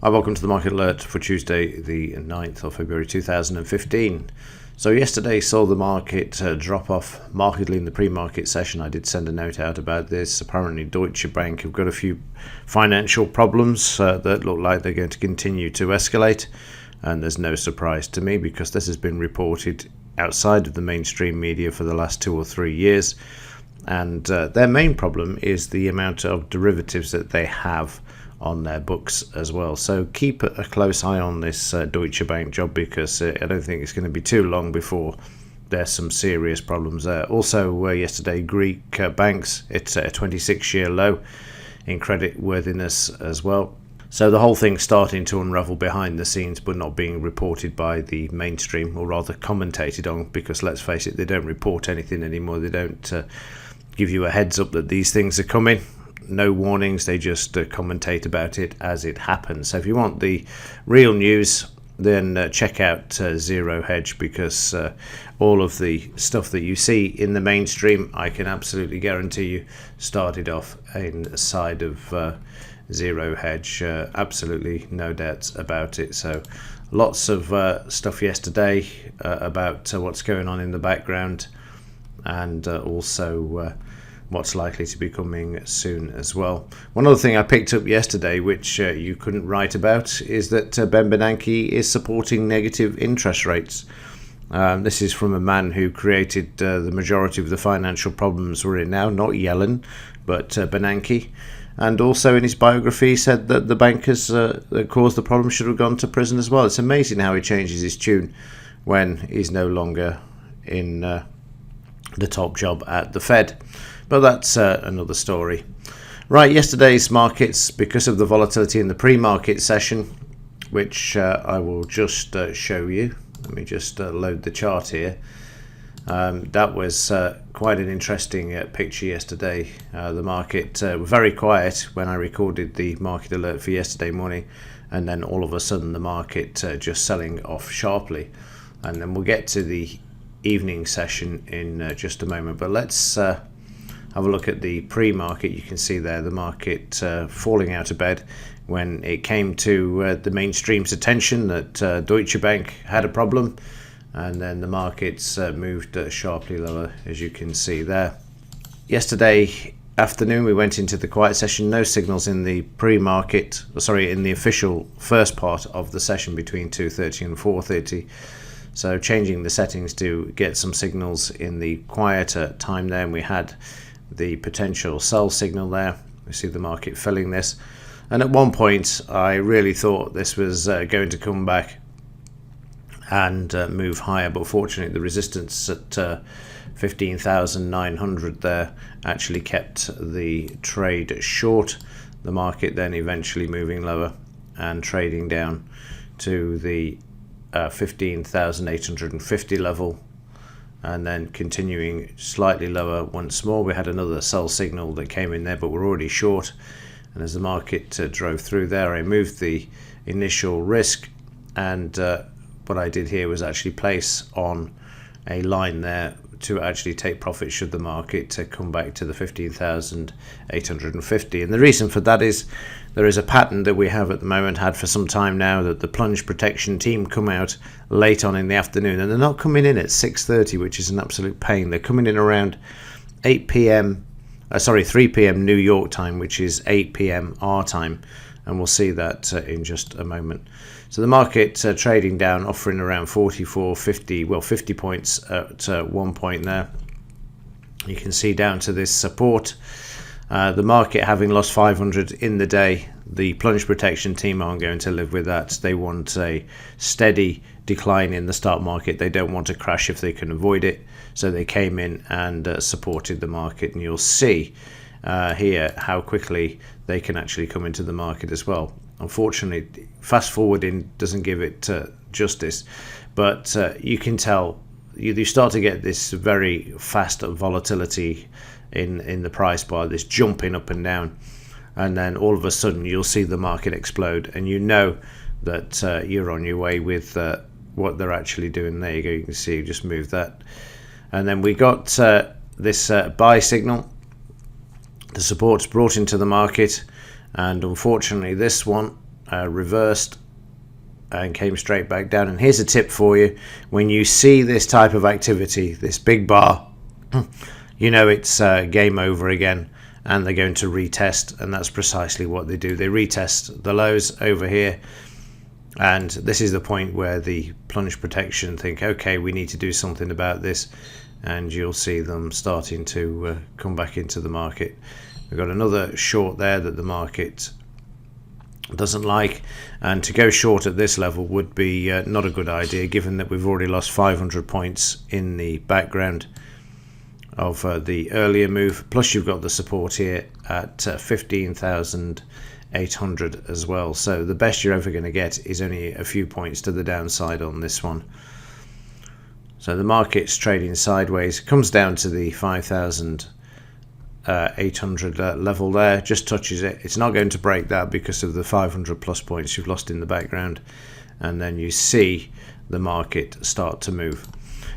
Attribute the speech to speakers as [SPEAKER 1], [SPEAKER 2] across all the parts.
[SPEAKER 1] Hi, welcome to the Market Alert for Tuesday, the 9th of February 2015. So yesterday saw the market drop off markedly in the pre-market session. I did send a note out about this. Apparently Deutsche Bank have got a few financial problems that look like they're going to continue to escalate. And there's no surprise to me because this has been reported outside of the mainstream media for the last 2 or 3 years. And their main problem is the amount of derivatives that they have on their books as well. So keep a close eye on this Deutsche Bank job because I don't think it's going to be too long before there's some serious problems there. Also yesterday, Greek banks, it's at a 26-year low in credit worthiness as well. So the whole thing's starting to unravel behind the scenes but not being reported by the mainstream, or rather commentated on, because let's face it, they don't report anything anymore. They don't give you a heads up that these things are coming. No warnings, they just commentate about it as it happens. So if you want the real news, then check out Zero Hedge, because all of the stuff that you see in the mainstream, I can absolutely guarantee you, started off inside of Zero Hedge. Absolutely no doubts about it. So lots of stuff yesterday about what's going on in the background, and also what's likely to be coming soon as well. One other thing I picked up yesterday, which you couldn't write about, is that Ben Bernanke is supporting negative interest rates. This is from a man who created the majority of the financial problems we're in now, not Yellen, but Bernanke. And also in his biography, he said that the bankers that caused the problem should have gone to prison as well. It's amazing how he changes his tune when he's no longer in the top job at the Fed. But that's another story. Right, yesterday's markets, because of the volatility in the pre-market session, which I will just show you. Let me just load the chart here. That was quite an interesting picture yesterday. The market was very quiet when I recorded the market alert for yesterday morning, and then all of a sudden the market just selling off sharply. And then we'll get to the evening session in just a moment. But let's have a look at the pre-market. You can see there the market falling out of bed when it came to the mainstream's attention that Deutsche Bank had a problem, and then the markets moved sharply lower, as you can see there. Yesterday afternoon we went into the quiet session. No signals in the pre-market, in the official first part of the session between 2:30 and 4:30. So changing the settings to get some signals in the quieter time there, and we had the potential sell signal there. We see the market filling this, and at one point I really thought this was going to come back and move higher, but fortunately the resistance at 15,900 there actually kept the trade short. The market then eventually moving lower and trading down to the 15,850 level, and then continuing slightly lower once more. We had another sell signal that came in there, but we're already short, and as the market drove through there, I moved the initial risk, and what I did here was actually place on a line there to actually take profit should the market come back to the 15,850. And the reason for that is there is a pattern that we have at the moment, had for some time now, that the plunge protection team come out late on in the afternoon, and they're not coming in at 6:30, which is an absolute pain. They're coming in around 3 p.m. New York time, which is 8 p.m. our time, and we'll see that in just a moment. So the market trading down, offering around 50 points at one point there. You can see down to this support. The market having lost 500 in the day. The plunge protection team aren't going to live with that. They want a steady decline in the stock market. They don't want to crash if they can avoid it. So they came in and supported the market, and you'll see here how quickly they can actually come into the market as well. Unfortunately, fast forwarding doesn't give it justice, but you can tell you start to get this very fast volatility in the price bar, this jumping up and down, and then all of a sudden you'll see the market explode, and you know that you're on your way with what they're actually doing. There you go, you can see, just move that, and then we got this buy signal. The support's brought into the market, and unfortunately this one reversed and came straight back down. And here's a tip for you: when you see this type of activity, this big bar, you know it's game over again, and they're going to retest, and that's precisely what they do. They retest the lows over here, and this is the point where the plunge protection think, okay, we need to do something about this, and you'll see them starting to come back into the market. We've got another short there that the market doesn't like, and to go short at this level would be not a good idea, given that we've already lost 500 points in the background of the earlier move, plus you've got the support here at 15,800 as well. So the best you're ever going to get is only a few points to the downside on this one. So the market's trading sideways, comes down to the 5,800 level there, just touches it. It's not going to break that because of the 500 plus points you've lost in the background, and then you see the market start to move.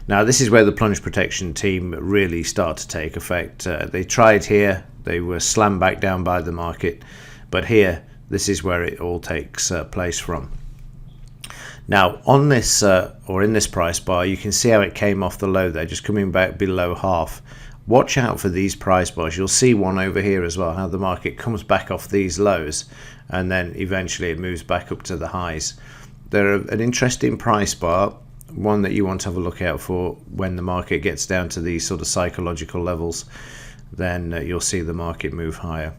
[SPEAKER 1] Now this is where the plunge protection team really start to take effect. They tried here, they were slammed back down by the market, but here this is where it all takes place from. Now on this or in this price bar, you can see how it came off the low there, just coming back below half. Watch out for these price bars. You'll see one over here as well, how the market comes back off these lows and then eventually it moves back up to the highs. They're an interesting price bar, one that you want to have a look out for when the market gets down to these sort of psychological levels. Then you'll see the market move higher.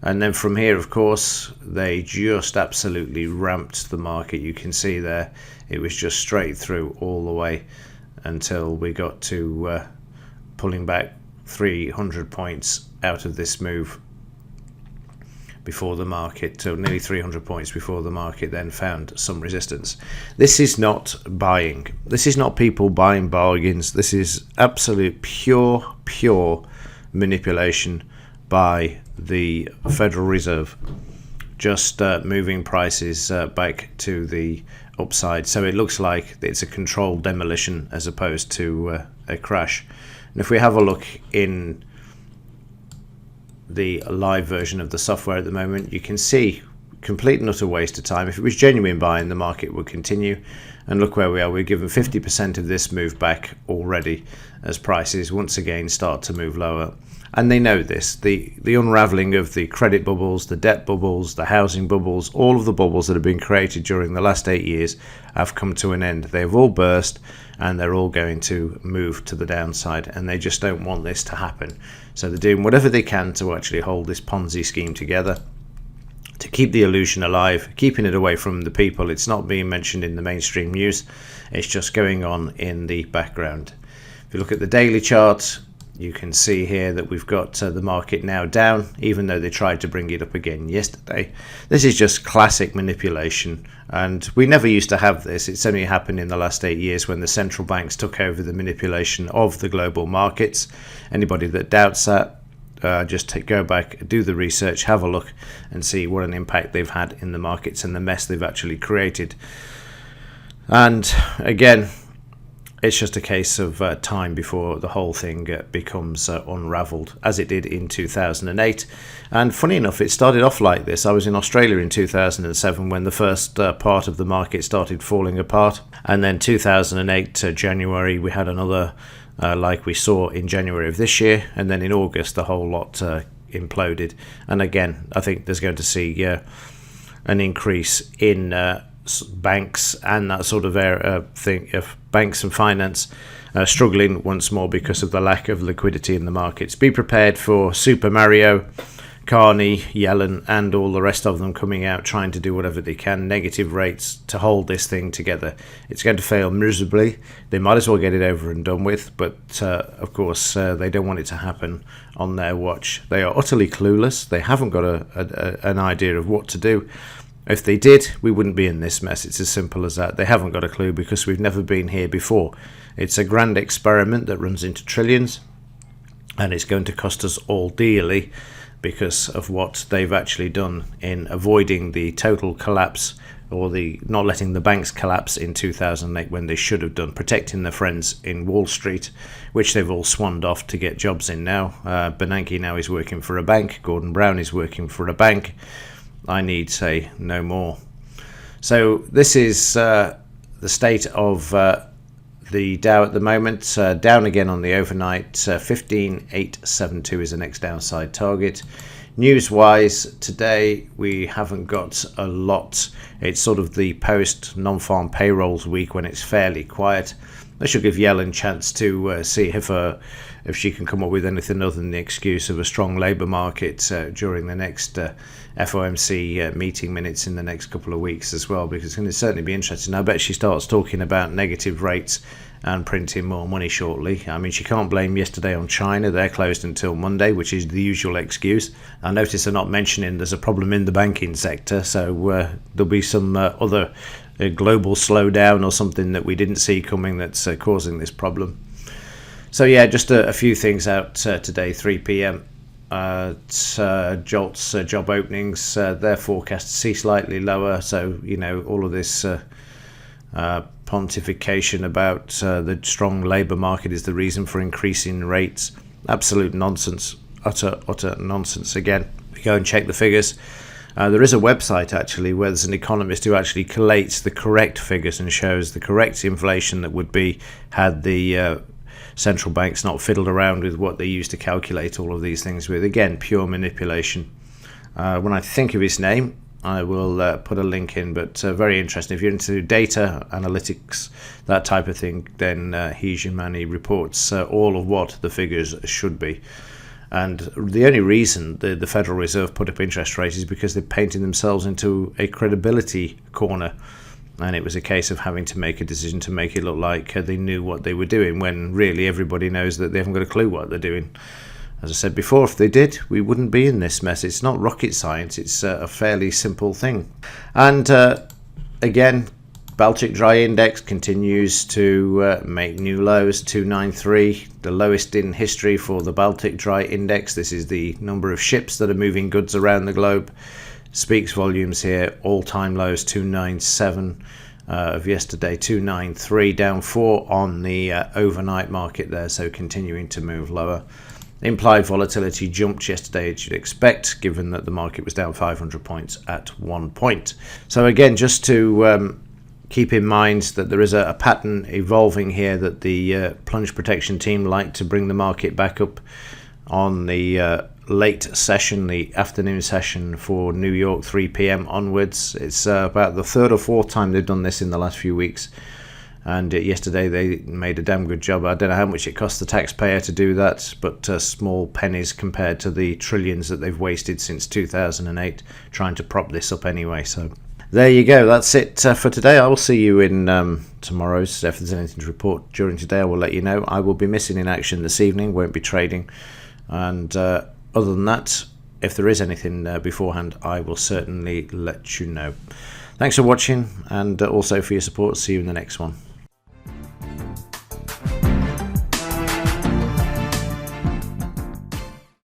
[SPEAKER 1] And then from here, of course, they just absolutely ramped the market. You can see there, it was just straight through all the way until we got to pulling back 300 points out of this move before the market, so nearly 300 points before the market then found some resistance. This is not buying. This is not people buying bargains. This is absolute pure manipulation by the Federal Reserve, just moving prices back to the upside. So it looks like it's a controlled demolition as opposed to a crash. And if we have a look in the live version of the software at the moment, you can see complete and utter waste of time. If it was genuine buying, the market would continue, and look where we are. We're given 50% of this move back already as prices once again start to move lower. And they know this. The unraveling of the credit bubbles, the debt bubbles, the housing bubbles, all of the bubbles that have been created during the last 8 years have come to an end. They've all burst, and they're all going to move to the downside, and they just don't want this to happen. So they're doing whatever they can to actually hold this Ponzi scheme together, to keep the illusion alive, keeping it away from the people. It's not being mentioned in the mainstream news. It's just going on in the background. If you look at the daily chart, you can see here that we've got the market now down, even though they tried to bring it up again yesterday. This is just classic manipulation, and we never used to have this. It's only happened in the last 8 years when the central banks took over the manipulation of the global markets. Anybody that doubts that, just go back, do the research, have a look and see what an impact they've had in the markets and the mess they've actually created. And again, it's just a case of time before the whole thing becomes unraveled, as it did in 2008. And funny enough, it started off like this. I was in Australia in 2007 when the first part of the market started falling apart. And then 2008 January, we had another like we saw in January of this year. And then in August, the whole lot imploded. And again, I think there's going to see an increase in banks and that sort of thing, of banks and finance struggling once more because of the lack of liquidity in the markets. Be prepared for Super Mario, Carney, Yellen and all the rest of them coming out trying to do whatever they can, negative rates, to hold this thing together. It's going to fail miserably. They might as well get it over and done with, but of course they don't want it to happen on their watch. They are utterly clueless. They haven't got an idea of what to do. If they did, we wouldn't be in this mess. It's as simple as that. They haven't got a clue because we've never been here before. It's a grand experiment that runs into trillions, and it's going to cost us all dearly because of what they've actually done in avoiding the total collapse, or the not letting the banks collapse in 2008 when they should have done, protecting their friends in Wall Street, which they've all swanned off to get jobs in now. Bernanke now is working for a bank. Gordon Brown is working for a bank. I need say no more. So this is the state of the Dow at the moment. Down again on the overnight. 15,872 is the next downside target. News wise, today we haven't got a lot. It's sort of the post non-farm payrolls week when it's fairly quiet. That should give Yellen a chance to see if she can come up with anything other than the excuse of a strong labour market during the next FOMC meeting minutes in the next couple of weeks as well, because it's going to certainly be interesting. I bet she starts talking about negative rates and printing more money shortly. I mean, she can't blame yesterday on China. They're closed until Monday, which is the usual excuse. I notice they're not mentioning there's a problem in the banking sector, so there'll be some other global slowdown or something that we didn't see coming that's causing this problem. So yeah, just a few things out today, 3 p.m. Jolt's job openings, they're forecast to see slightly lower. So, you know, all of this pontification about the strong labour market is the reason for increasing rates. Absolute nonsense. Utter nonsense again. We go and check the figures. There is a website actually where there's an economist who actually collates the correct figures and shows the correct inflation that would be had the central banks not fiddled around with what they used to calculate all of these things with. Again, pure manipulation. When I think of his name, I will put a link in, but very interesting. If you're into data analytics, that type of thing, then Hijimani reports all of what the figures should be. And the only reason the Federal Reserve put up interest rates is because they're painting themselves into a credibility corner. And it was a case of having to make a decision to make it look like they knew what they were doing, when really everybody knows that they haven't got a clue what they're doing. As I said before, if they did, we wouldn't be in this mess. It's not rocket science. It's a fairly simple thing. And again, Baltic Dry Index continues to make new lows, 293, the lowest in history for the Baltic Dry Index. This is the number of ships that are moving goods around the globe. Speaks volumes here, all-time lows 297 of yesterday, 293, down 4 on the overnight market there, so continuing to move lower. Implied volatility jumped yesterday, as you'd expect, given that the market was down 500 points at one point. So again, just to keep in mind that there is a pattern evolving here, that the plunge protection team like to bring the market back up on the late session, the afternoon session for New York, 3 p.m. onwards. It's about the third or fourth time they've done this in the last few weeks. And yesterday they made a damn good job. I don't know how much it costs the taxpayer to do that, but small pennies compared to the trillions that they've wasted since 2008 trying to prop this up anyway. So there you go. That's it for today. I will see you in tomorrow's. If there's anything to report during today, I will let you know. I will be missing in action this evening, won't be trading. And other than that, if there is anything beforehand, I will certainly let you know. Thanks for watching, and also for your support. See you in the next one.